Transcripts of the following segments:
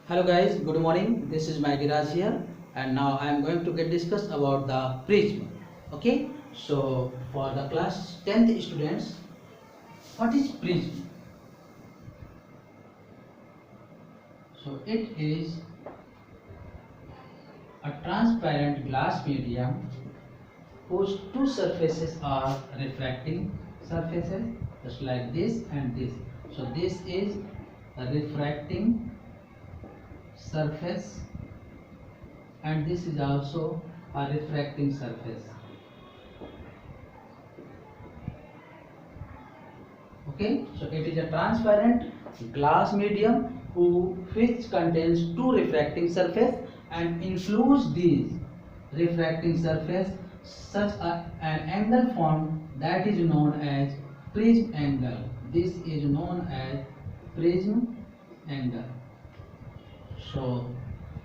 Hello guys, good morning. This is Maggie Raj here, and now I am going to get discuss about the prism. Okay, so for the class 10th students, what is prism? So it is a transparent glass medium whose two surfaces are refracting surfaces, just like this and this. So this is a refracting surface, and this is also a refracting surface. Okay, so it is a transparent glass medium which contains two refracting surface and includes these refracting surface an angle formed that is known as prism angle. This is known as prism angle. So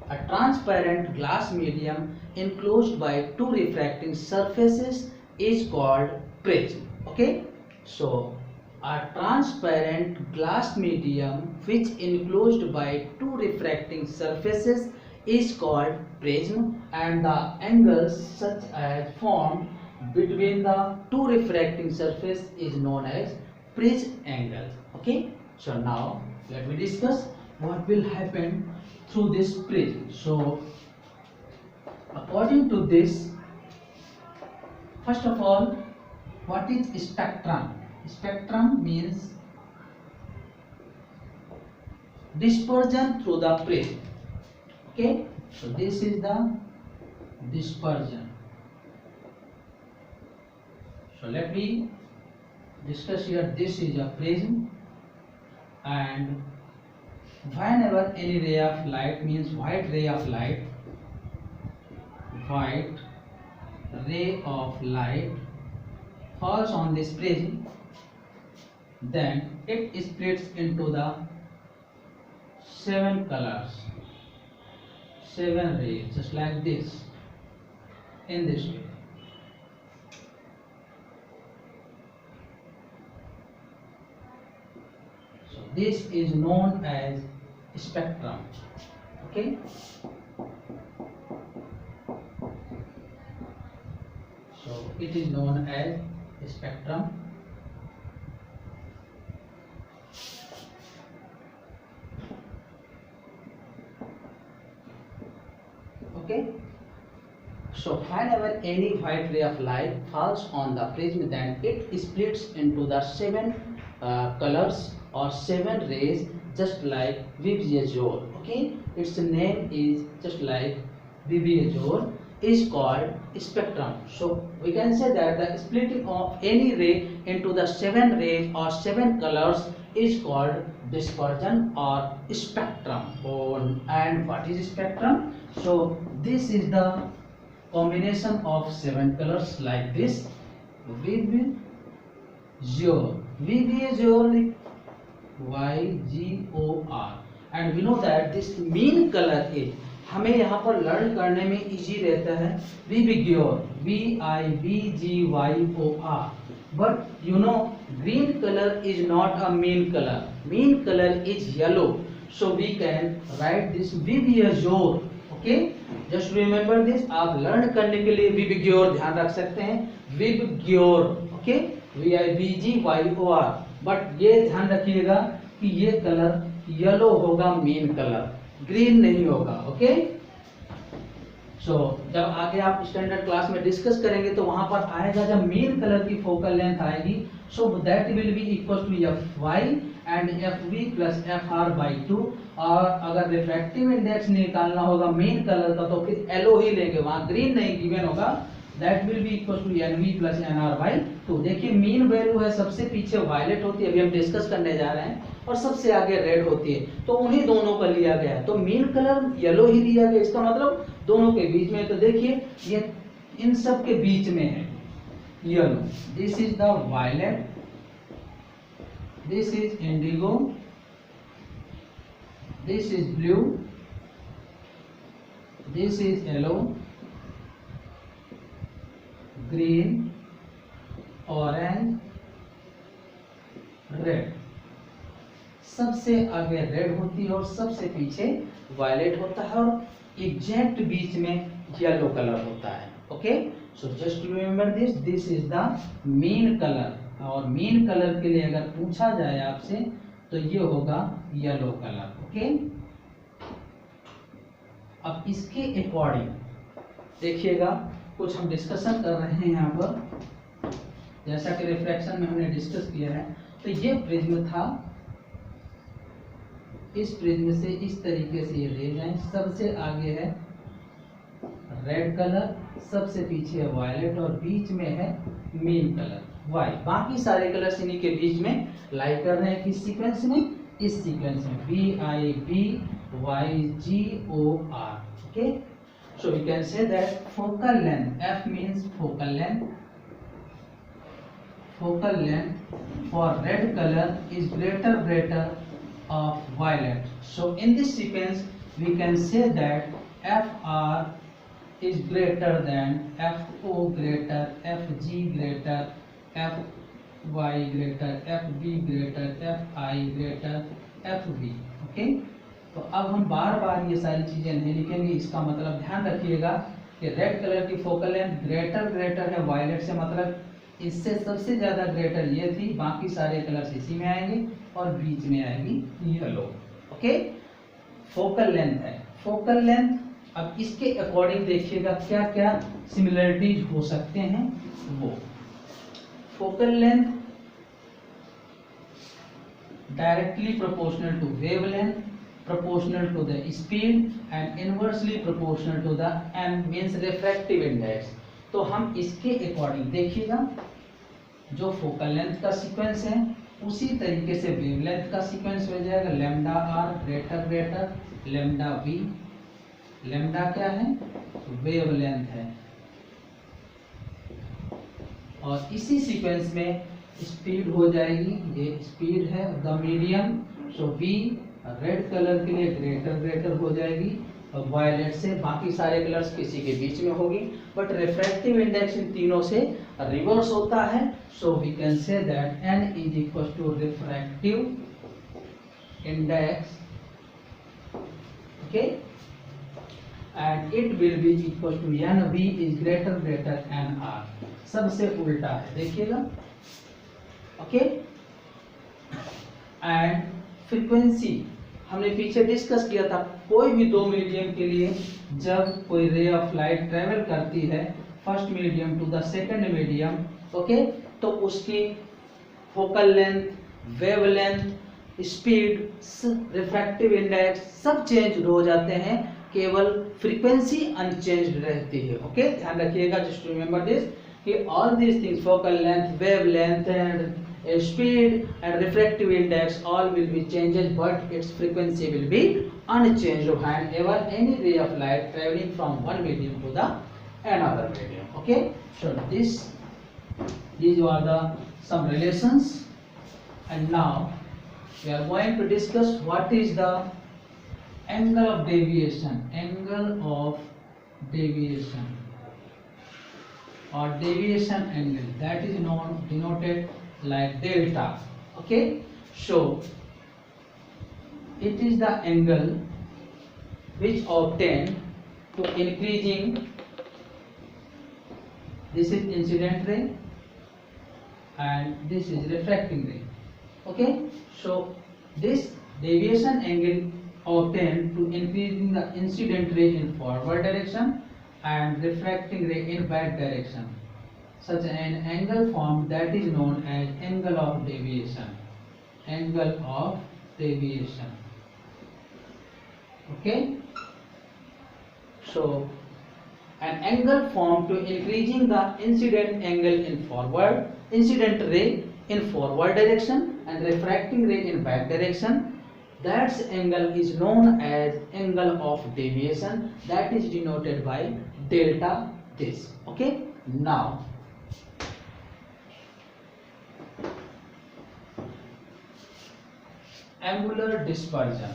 a transparent glass medium enclosed by two refracting surfaces is called prism. Okay, so a transparent glass medium which enclosed by two refracting surfaces is called prism, and the angles such as formed between the two refracting surfaces is known as prism angle. Okay, so now let me discuss what will happen through this prism. So according to this, first of all, what is spectrum? Spectrum means dispersion through the prism. Okay, so this is the dispersion. So let me discuss here. This is a prism, and whenever any ray of light, means white ray of light, white ray of light falls on this prism, then it splits into the 7 colors, 7 rays, just like this, in this way. So this is known as spectrum. Okay, so it is known as spectrum. Okay, so whenever any white ray of light falls on the prism, then it splits into the 7 colors or 7 rays, just like VV-Azure. Okay, its name is just like VV-Azure is called spectrum. So we can say that the splitting of any ray into the 7 rays or 7 colors is called dispersion or spectrum. And what is spectrum? So this is the combination of 7 colors like this. VV-Azure, VV-Azure, YGOR, and we know that this mean color is, हमें यहाँ पर learn करने में easy रहता है VIVGOR, VIVGYOR, but you know green color is not a mean color. Mean color is yellow, so we can write this VV-Azure. Okay, just remember this. आप learn करने के लिए VIVGOR ध्यान रख सकते हैं, VIVGOR. ओके, VIVGYOR, बट ये ध्यान रखिएगा कि ये कलर येलो होगा, मेन कलर ग्रीन नहीं होगा. ओके, सो जब आगे आप स्टैंडर्ड क्लास में डिस्कस करेंगे तो वहां पर आएगा, जब मेन कलर की फोकल लेंथ आएगी, so that will be equal to FY and FV plus FR by 2. और अगर रिफ्रैक्टिव इंडेक्स निकालना होगा मेन कलर का तो फिर LO ही लेंगे, वहां ग्रीन नहीं गिवन होगा. That will be equal to NV plus NR by 2. देखिए मीन वैल्यू है, सबसे पीछे वायलेट होती है, अभी हम डिस्कस करने जा रहे हैं, और सबसे आगे रेड होती है, तो उन्हीं दोनों का लिया गया है. तो मीन कलर येलो ही लिया गया, इसका मतलब दोनों के बीच में. तो देखिए ये इन सब के बीच में है yellow. This is the violet, this is indigo, this is blue, this is yellow, green, orange, red. सबसे आगे रेड होती है और सबसे पीछे वायलेट होता है और एग्जैक्ट बीच में येलो कलर होता है। Okay, so just remember this is the mean colour. और मीन कलर के लिए अगर पूछा जाए आपसे तो ये होगा येलो कलर। ओके, अब इसके अकॉर्डिंग देखिएगा, कुछ हम डिस्कशन कर रहे हैं यहाँ पर, जैसा कि रिफ्लेक्शन में हमने डिस्कस किया है। तो ये प्रिज्म था, इस प्रिज्म से इस तरीके से ये रेज आए, सबसे आगे है रेड कलर, सबसे पीछे है वायलेट और बीच में है मीन कलर वाई। बाकी सारे कलर्स इन्हीं के बीच में लाई कर रहे हैं, किस सीक्वेंस में, इस सीक्वेंस में VIB YGOR। Okay, so we can say that focal length, F means focal length for red color is greater of violet. So in this sequence we can say that FR is greater than FO greater, FG greater, FY greater, FB greater, FI greater, FB। Okay, तो अब हम बार बार ये सारी चीजें नहीं लिखेंगे, इसका मतलब ध्यान रखिएगा कि रेड कलर की फोकल लेंथ ग्रेटर है वायलेट से, मतलब इससे सबसे ज्यादा ग्रेटर ये थी, बाकी सारे कलर्स इसी में आएंगे और बीच में आएगी येलो। ओके, फोकल लेंथ है, फोकल लेंथ। अब इसके अकॉर्डिंग देखिएगा क्या क्या सिमिलरिटीज हो सकते हैं। वो focal length directly proportional to wavelength, proportional to the speed and inversely proportional to the m means refractive index। तो हम इसके अकॉर्डिंग देखिएगा, जो फोकल लेंथ का सीक्वेंस है उसी तरीके से वेवलेंथ का सीक्वेंस हो जाएगा। Lambda R greater lambda V, lambda क्या है, वेवलेंथ है, और इसी सीक्वेंस में स्पीड हो जाएगी, ये स्पीड है the medium. So we red colour के लिए ग्रेटर हो जाएगी और वायलेट से, बाकी सारे कलर्स किसी के बीच में होगी, बट रिफ्रैक्टिव इंडेक्स इन तीनों से रिवर्स होता है। So we can say that n is equal to refractive index, okay, and it will be equal to NV is greater NR। सबसे उल्टा है, देखिएगा। ओके, एंड फ्रीक्वेंसी हमने पीछे डिस्कस किया था, कोई भी दो मीडियम के लिए जब कोई रे ऑफ लाइट ट्रेवल करती है first medium to the second medium, okay, तो उसकी focal length, wavelength, speed, refractive index सब चेंज हो जाते हैं, केवल फ्रीक्वेंसी अनचेंज्ड रहती है। ओके, ध्यान रखिएगा, जस्ट रिमेंबर दिस कि all these things, focal length, wavelength and speed and refractive index all will be changes, but its frequency will be unchanged whenever any ray of light traveling from one medium to the another medium. Okay, so these are the some relations, and now we are going to discuss what is the angle of deviation, or deviation angle, that is denoted like delta। okay, so it is the angle which obtained to increasing, this is incident ray and this is refracting ray। okay, so this deviation angle obtained to increasing the incident ray in forward direction and refracting ray in back direction, such an angle formed that is known as angle of deviation, okay, so an angle formed to increasing the incident ray in forward direction and refracting ray in back direction, that angle is known as angle of deviation, that is denoted by delta this। okay, now angular dispersion,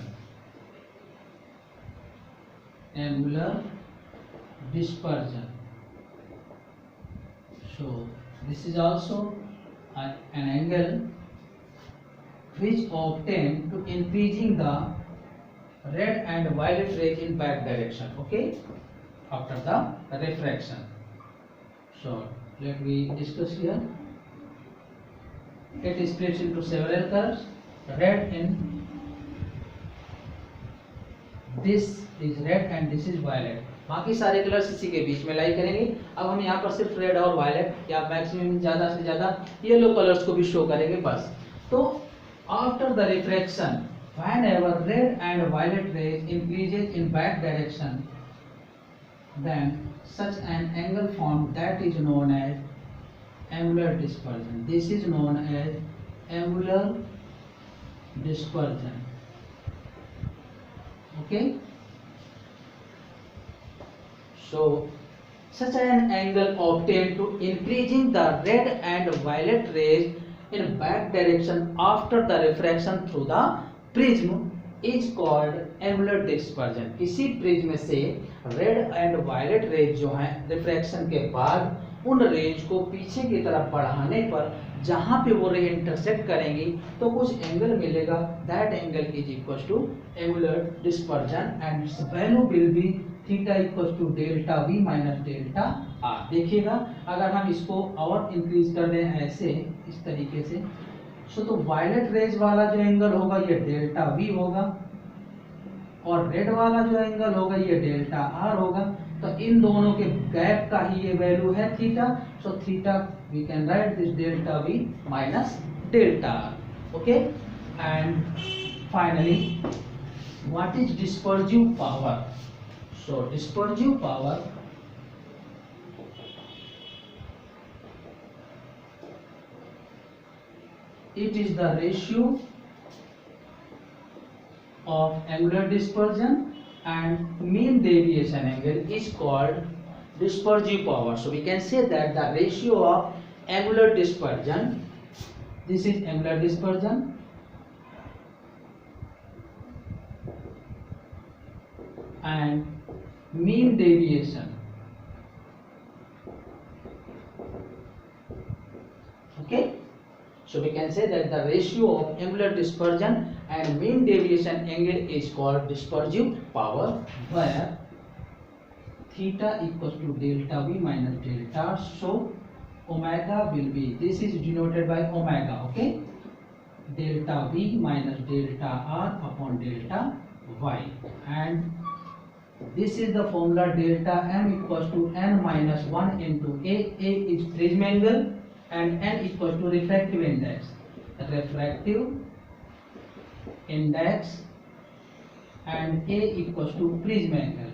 so this is also an angle which obtained to increasing the red and violet rays in back direction, okay, after the refraction. So let me discuss here. It is split into several colors. Red in this is red and this is violet. बाकी सारे colours इसी के बीच में लाई करेंगे. अब हम यहाँ पर सिर्फ रेड और वायलेट या मैक्सिमम ज़्यादा से ज़्यादा येलो कलर्स को भी शो करेंगे बस. तो after the refraction whenever red and violet rays increases in back direction, then such an angle formed that is known as angular dispersion. This is known as angular dispersion. Okay. So such an angle obtained to increasing the red and violet rays in back direction after the refraction through the prism is called angular dispersion. किसी prism से red and violet rays जो हैं refraction के बाद उन raise को पीछे की तरफ बढ़ाने पर जहां पे वो रे इंटरसेक्ट करेंगी तो कुछ एंगल मिलेगा. That angle is equal to angular dispersion and its value will be theta equal to delta V minus delta R. देखिएगा अगर हम इसको और इंक्रीज कर दें ऐसे इस तरीके से तो वायलेट रेज वाला जो एंगल होगा ये डेल्टा वी होगा और रेड वाला जो एंगल होगा ये डेल्टा आर होगा. तो इन दोनों के गैप का ही ये वैल्यू है theta. So theta we can write this delta V minus delta R. Okay. And finally what is dispersive power? So dispersive power it is the ratio of angular dispersion and mean deviation angle is called dispersive power. So we can say that the ratio of angular dispersion, this is angular dispersion, and mean deviation. Okay. So we can say that the ratio of angular dispersion and mean deviation angle is called dispersive power, where theta equals to delta v minus delta. So omega will be, this is denoted by omega, okay, delta v minus delta r upon delta y, and this is the formula delta m equals to n minus 1 into a. A is prism angle and n equals to refractive index. Refractive index and a equals to prism angle.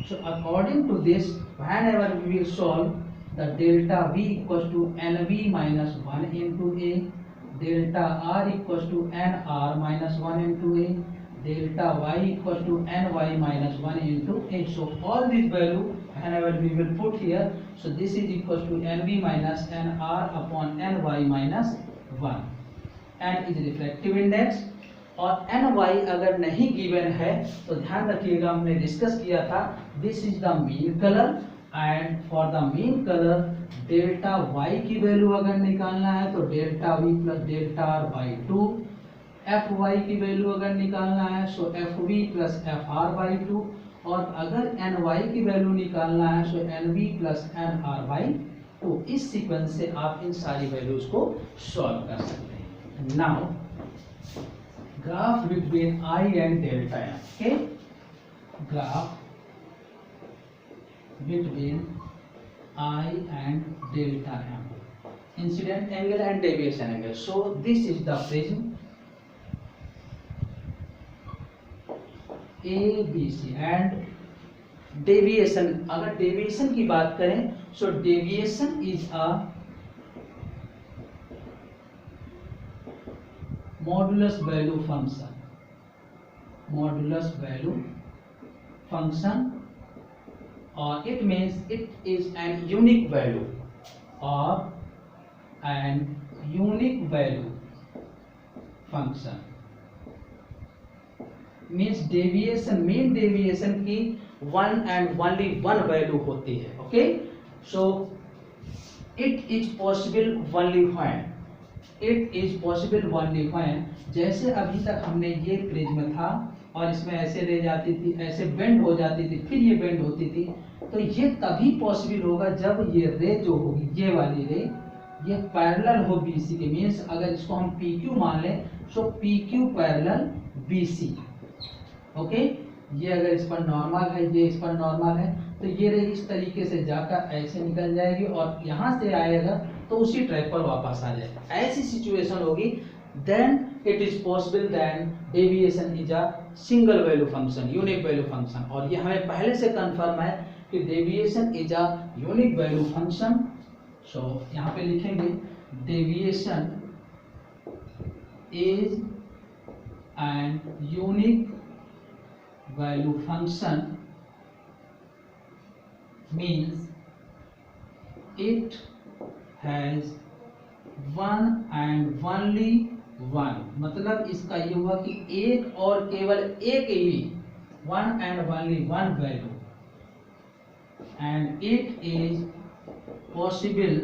So according to this, whenever we will solve, the delta v equals to nv minus 1 into a, delta r equals to nr minus 1 into a, delta y equals to ny minus 1 into a. So all this value whenever we will put here, so this is equals to nv minus nr upon ny minus 1. n is refractive index और ny अगर नहीं given है तो ध्यान रखिएगा हमने discuss किया था this is the mean colour and for the mean colour delta y की वैल्यू अगर निकालना है तो delta v plus delta r by 2, fy की वैल्यू अगर निकालना है सो fv प्लस fr बाई 2 और अगर ny की वैल्यू निकालना है सो nv प्लस nr बाई 2. इस सीक्वेंस से आप इन सारी वैल्यूज को सॉल्व कर सकते हैं. Now graph between I and delta m. Okay, graph between I and delta m, incident angle and deviation angle. So this is the prism ABC and deviation. अगर deviation की बात करें so deviation is a modulus value function. Modulus value function, or it means it is an unique value or an unique value function. Means deviation, mean deviation की one and only one value होती है. Okay, so it is possible only when it is possible only when, जैसे अभी तक हमने ये prism था और इसमें ऐसे रे जाती थी, ऐसे बेंड हो जाती थी, फिर ये बेंड होती थी, तो ये तभी पॉसिबल होगा जब ये रे जो होगी, ये वाली रे, ये पैरेलल हो बीसी के। मीन्स अगर इसको हम पी क्यू मान लें, so P Q parallel BC. Okay, ये अगर इस पर नॉर्मल है, ये इस पर नॉर्मल है, तो ये रे इस तरीके से जाकर ऐसे निकल जाएगी और यहाँ से आएगा तो उसी ट्रैक पर वापस आ जाएगा। ऐसी सिचुएशन होगी, then it is possible than deviation is a single value function, unique value function. और ये हमें पहले से कंफर्म है कि deviation is a unique value function. So यहाँ पे लिखेंगे deviation is an unique value function means it has one and only one। मतलब इसका ये हुआ कि एक और केवल एक ही, one and only one value, and it is possible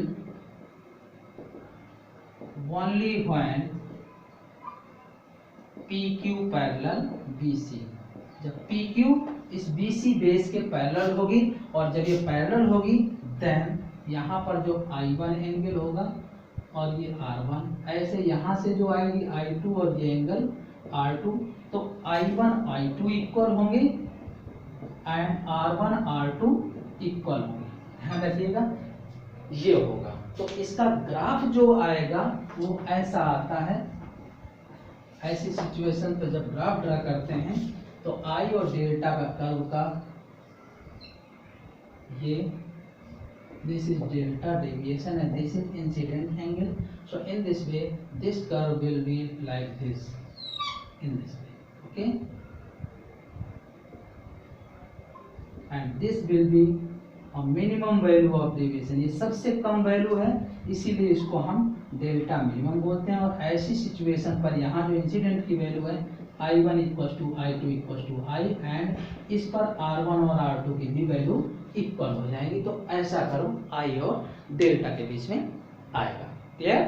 only when PQ parallel BC। जब PQ इस BC बेस के पैरेलल होगी, और जब ये पैरेलल होगी देन यहाँ पर जो I1 एंगल होगा और ये R1, ऐसे यहाँ से जो आएगी I2 और ये एंगल R2, तो I1 I2 इक्वल होंगे एंड R1 R2 इक्वल होंगे। ध्यान रखिएगा, ये होगा। तो इसका ग्राफ जो आएगा वो ऐसा आता है। ऐसी सिचुएशन पर जब ग्राफ ड्रा करते हैं तो आई और डेल्टा का कर्व का ये, this is delta deviation and this is incident angle. So in this way this curve will be like this, in this way, okay, and this will be a minimum value of deviation. ये सबसे कम value है, इसीलिए इसको हम delta minimum बोलते हैं। और ऐसी सिचुएशन पर यहाँ जो इंसिडेंट की वैल्यू है I1 equal to I2 equal to I, and इस पर R1 और R2 की भी वैल्यू इक्वल हो जाएगी। तो ऐसा करो I और डेल्टा के बीच में आएगा। क्लियर?